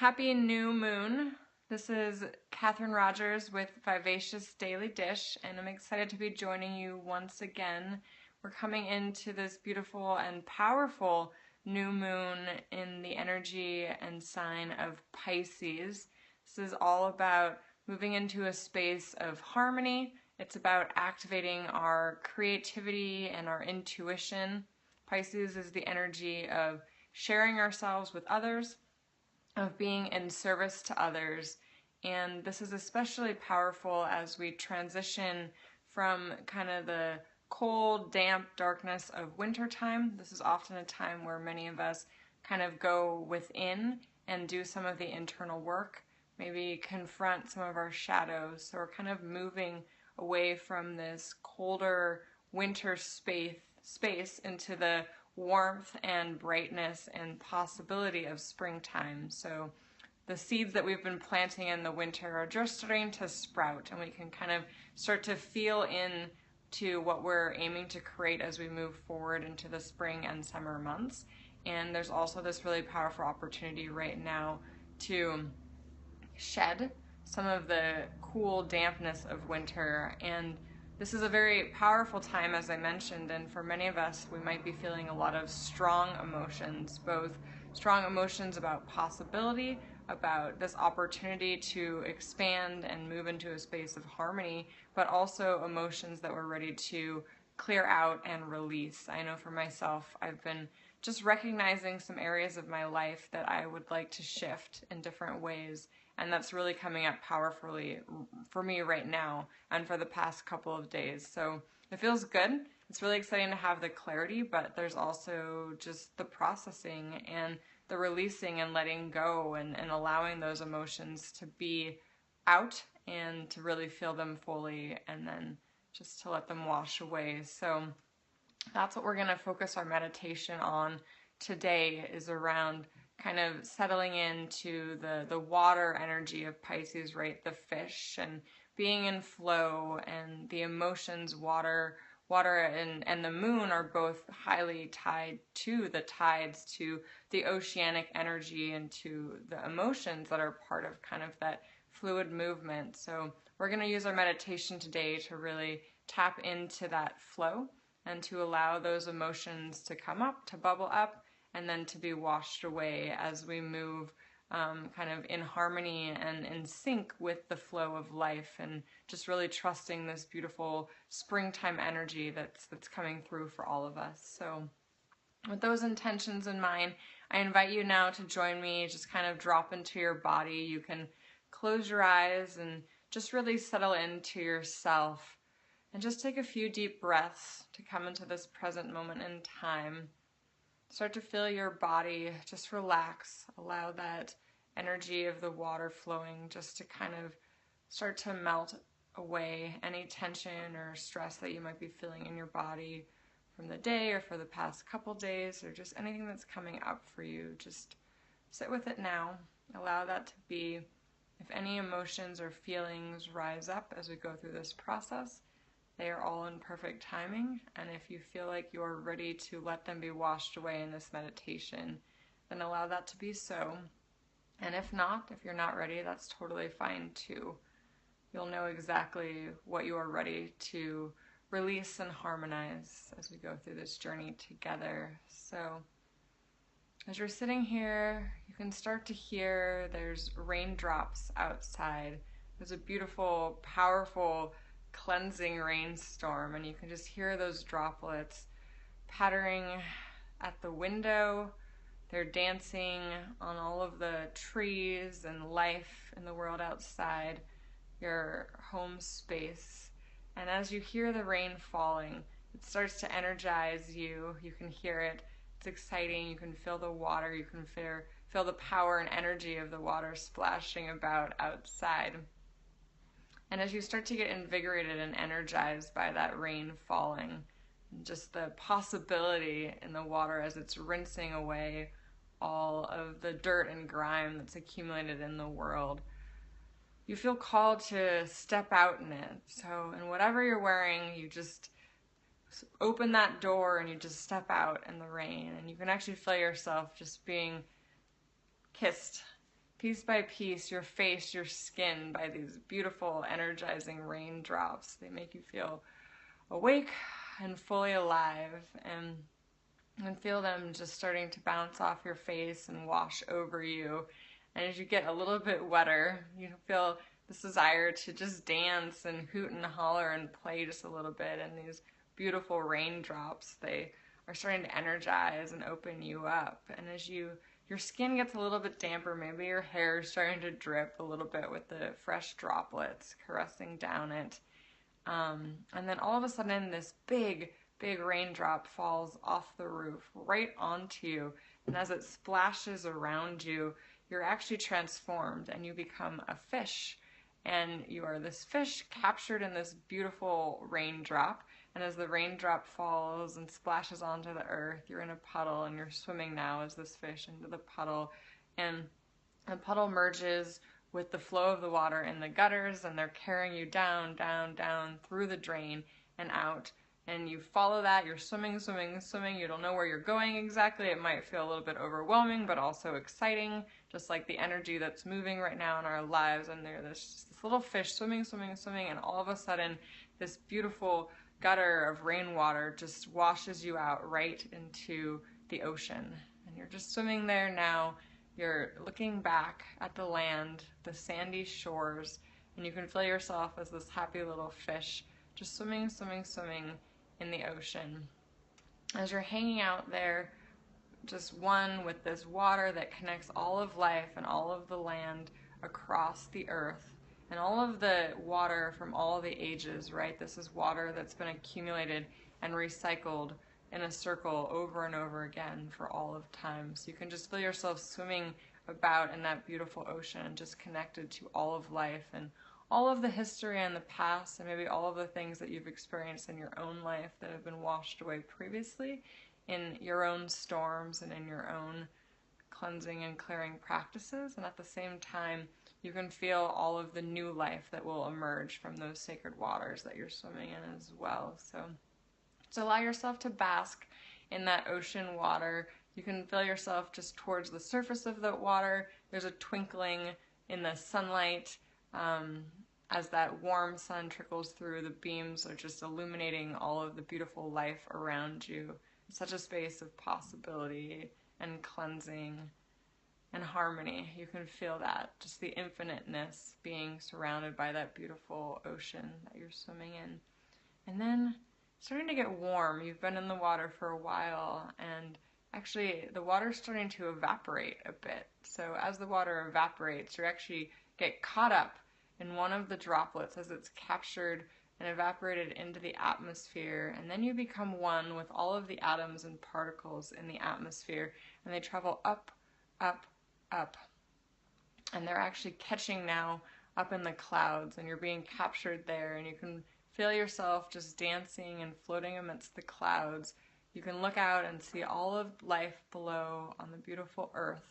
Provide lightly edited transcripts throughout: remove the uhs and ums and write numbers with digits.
Happy new moon. This is Kathryn Rogers with Vivacious Daily Dish, and I'm excited to be joining you once again. We're coming into this beautiful and powerful new moon in the energy and sign of Pisces. This is all about moving into a space of harmony. It's about activating our creativity and our intuition. Pisces is the energy of sharing ourselves with others, of being in service to others, and this is especially powerful as we transition from kind of the cold, damp darkness of wintertime. This is often a time where many of us kind of go within and do some of the internal work, maybe confront some of our shadows. So we're kind of moving away from this colder winter space into the warmth and brightness and possibility of springtime. So the seeds that we've been planting in the winter are just starting to sprout, and we can kind of start to feel into what we're aiming to create as we move forward into the spring and summer months. And there's also this really powerful opportunity right now to shed some of the cool dampness of winter. And this is a very powerful time, as I mentioned, and for many of us, we might be feeling a lot of strong emotions, both strong emotions about possibility, about this opportunity to expand and move into a space of harmony, but also emotions that we're ready to clear out and release. I know for myself, I've been just recognizing some areas of my life that I would like to shift in different ways, and that's really coming up powerfully for me right now and for the past couple of days. So it feels good. It's really exciting to have the clarity, but there's also just the processing and the releasing and letting go and allowing those emotions to be out and to really feel them fully, and then just to let them wash away. So that's what we're going to focus our meditation on today, is around kind of settling into the water energy of Pisces, right? The fish, and being in flow, and the emotions. Water and the moon are both highly tied to the tides, to the oceanic energy, and to the emotions that are part of kind of that fluid movement. So we're going to use our meditation today to really tap into that flow and to allow those emotions to come up, to bubble up, and then to be washed away as we move kind of in harmony and in sync with the flow of life, and just really trusting this beautiful springtime energy that's coming through for all of us. So with those intentions in mind, I invite you now to join me. Just kind of drop into your body. You can close your eyes and just really settle into yourself, and just take a few deep breaths to come into this present moment in time. Start to feel your body just relax. Allow that energy of the water flowing just to kind of start to melt away any tension or stress that you might be feeling in your body from the day or for the past couple days, or just anything that's coming up for you. Just sit with it now. Allow that to be. If any emotions or feelings rise up as we go through this process, they are all in perfect timing, and if you feel like you're ready to let them be washed away in this meditation, then allow that to be so. And if not, if you're not ready, that's totally fine too. You'll know exactly what you are ready to release and harmonize as we go through this journey together. So as you're sitting here, you can start to hear there's raindrops outside. There's a beautiful, powerful, cleansing rainstorm, and you can just hear those droplets pattering at the window. They're dancing on all of the trees and life in the world outside your home space. And as you hear the rain falling, it starts to energize you. You can hear it. It's exciting. You can feel the water. You can feel the power and energy of the water splashing about outside. And as you start to get invigorated and energized by that rain falling, just the possibility in the water as it's rinsing away all of the dirt and grime that's accumulated in the world, you feel called to step out in it. So in whatever you're wearing, you just open that door and you just step out in the rain, and you can actually feel yourself just being kissed piece by piece, your face, your skin by these beautiful, energizing raindrops. They make you feel awake and fully alive, and feel them just starting to bounce off your face and wash over you. And as you get a little bit wetter, you feel this desire to just dance and hoot and holler and play just a little bit. And these beautiful raindrops, they are starting to energize and open you up. And as your skin gets a little bit damper, maybe your hair is starting to drip a little bit with the fresh droplets caressing down it. And then all of a sudden, this big raindrop falls off the roof right onto you. And as it splashes around you, you're actually transformed and you become a fish. And you are this fish captured in this beautiful raindrop. And as the raindrop falls and splashes onto the earth, you're in a puddle and you're swimming now as this fish into the puddle. And the puddle merges with the flow of the water in the gutters, and they're carrying you down, down, down through the drain and out. And you follow that, you're swimming, swimming, swimming. You don't know where you're going exactly. It might feel a little bit overwhelming, but also exciting, just like the energy that's moving right now in our lives. And there's this little fish swimming, swimming, swimming, and all of a sudden, this beautiful gutter of rainwater just washes you out right into the ocean. And you're just swimming there now. You're looking back at the land, the sandy shores, and you can feel yourself as this happy little fish, just swimming, swimming, swimming in the ocean. As you're hanging out there, just one with this water that connects all of life and all of the land across the earth, and all of the water from all the ages, right? This is water that's been accumulated and recycled in a circle over and over again for all of time. So you can just feel yourself swimming about in that beautiful ocean and just connected to all of life and all of the history and the past, and maybe all of the things that you've experienced in your own life that have been washed away previously in your own storms and in your own cleansing and clearing practices. And at the same time, you can feel all of the new life that will emerge from those sacred waters that you're swimming in as well. So allow yourself to bask in that ocean water. You can feel yourself just towards the surface of the water. There's a twinkling in the sunlight as that warm sun trickles through. The beams are just illuminating all of the beautiful life around you. It's such a space of possibility and cleansing and harmony. You can feel that, just the infiniteness being surrounded by that beautiful ocean that you're swimming in. And then starting to get warm. You've been in the water for a while, and actually the water's starting to evaporate a bit. So as the water evaporates, you actually get caught up in one of the droplets as it's captured and evaporated into the atmosphere, and then you become one with all of the atoms and particles in the atmosphere, and they travel up, up, up. And they're actually catching now up in the clouds, and you're being captured there, and you can feel yourself just dancing and floating amidst the clouds. You can look out and see all of life below on the beautiful earth.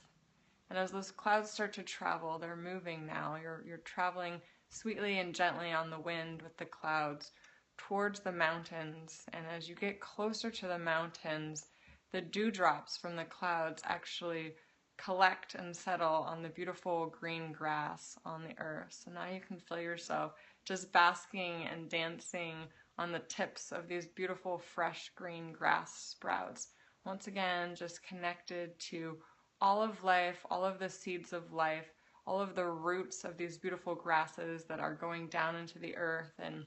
And as those clouds start to travel, they're moving now. You're traveling sweetly and gently on the wind with the clouds towards the mountains. And as you get closer to the mountains, the dewdrops from the clouds actually collect and settle on the beautiful green grass on the earth. So now you can feel yourself just basking and dancing on the tips of these beautiful fresh green grass sprouts. Once again, just connected to all of life, all of the seeds of life, all of the roots of these beautiful grasses that are going down into the earth and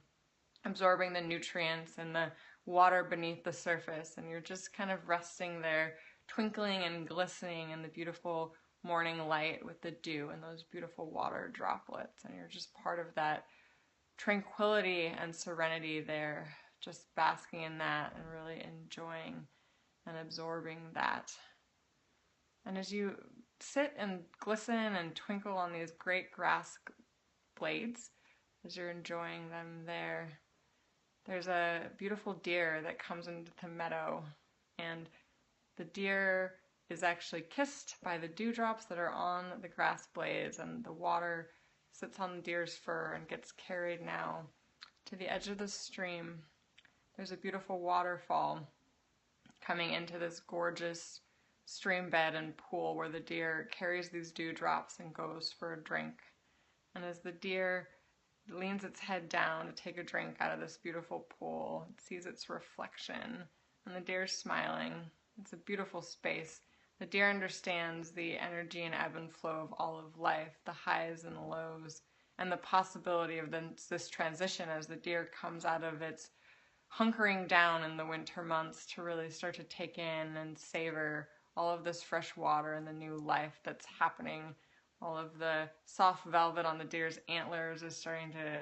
absorbing the nutrients and the water beneath the surface. And you're just kind of resting there, twinkling and glistening in the beautiful morning light with the dew and those beautiful water droplets. And you're just part of that tranquility and serenity there, just basking in that and really enjoying and absorbing that. And as you sit and glisten and twinkle on these great grass blades, as you're enjoying them there, there's a beautiful deer that comes into the meadow, and the deer is actually kissed by the dewdrops that are on the grass blades, and the water sits on the deer's fur and gets carried now to the edge of the stream. There's a beautiful waterfall coming into this gorgeous stream bed and pool where the deer carries these dewdrops and goes for a drink. And as the deer leans its head down to take a drink out of this beautiful pool, it sees its reflection, and the deer's smiling. It's a beautiful space. The deer understands the energy and ebb and flow of all of life, the highs and the lows, and the possibility of this transition as the deer comes out of its hunkering down in the winter months to really start to take in and savor all of this fresh water and the new life that's happening. All of the soft velvet on the deer's antlers is starting to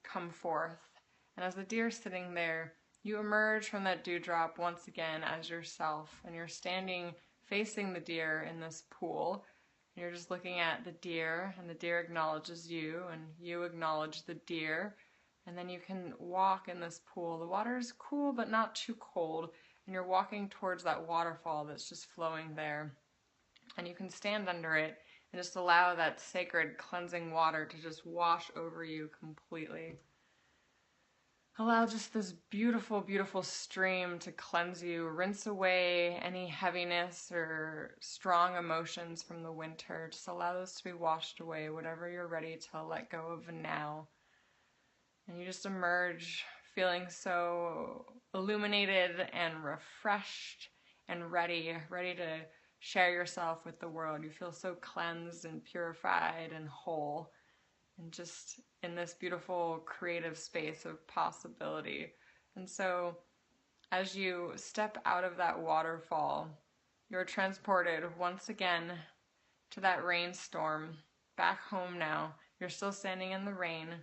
come forth. And as the deer's sitting there, you emerge from that dewdrop once again as yourself, and you're standing facing the deer in this pool. And you're just looking at the deer, and the deer acknowledges you, and you acknowledge the deer. And then you can walk in this pool. The water is cool but not too cold, and you're walking towards that waterfall that's just flowing there. And you can stand under it and just allow that sacred cleansing water to just wash over you completely. Allow just this beautiful, beautiful stream to cleanse you. Rinse away any heaviness or strong emotions from the winter. Just allow those to be washed away, whatever you're ready to let go of now. And you just emerge feeling so illuminated and refreshed and ready to share yourself with the world. You feel so cleansed and purified and whole, and just in this beautiful creative space of possibility. And so as you step out of that waterfall, you're transported once again to that rainstorm, back home now. You're still standing in the rain, and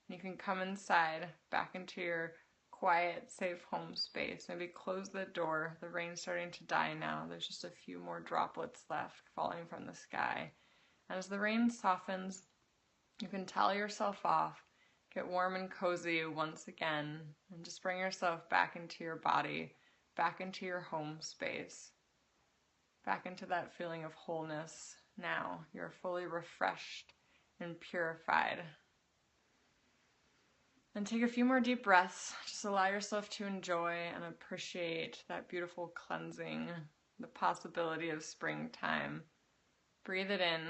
you can come inside, back into your quiet, safe home space. Maybe close the door. The rain's starting to die now. There's just a few more droplets left falling from the sky. And as the rain softens, you can towel yourself off, get warm and cozy once again, and just bring yourself back into your body, back into your home space, back into that feeling of wholeness. Now you're fully refreshed and purified. And take a few more deep breaths. Just allow yourself to enjoy and appreciate that beautiful cleansing, the possibility of springtime. Breathe it in,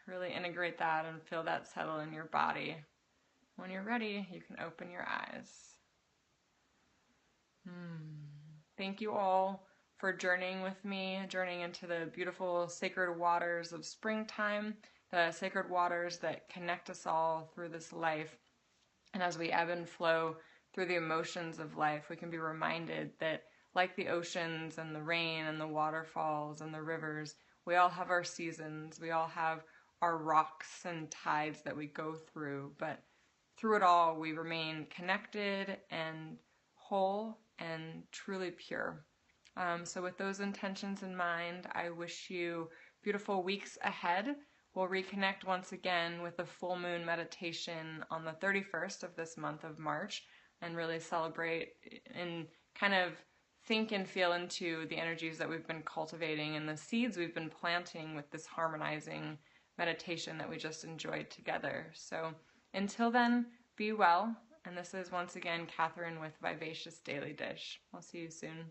really integrate that and feel that settle in your body. When you're ready, you can open your eyes. Thank you all for journeying with me, journeying into the beautiful sacred waters of springtime, the sacred waters that connect us all through this life. And as we ebb and flow through the emotions of life, we can be reminded that, like the oceans and the rain and the waterfalls and the rivers, we all have our seasons. We all have our rocks and tides that we go through. But through it all, we remain connected and whole and truly pure. So with those intentions in mind, I wish you beautiful weeks ahead. We'll reconnect once again with the full moon meditation on the 31st of this month of March, and really celebrate and kind of think and feel into the energies that we've been cultivating and the seeds we've been planting with this harmonizing meditation that we just enjoyed together. So until then, be well. And this is once again Kathryn with Vivacious Daily Dish. I'll see you soon.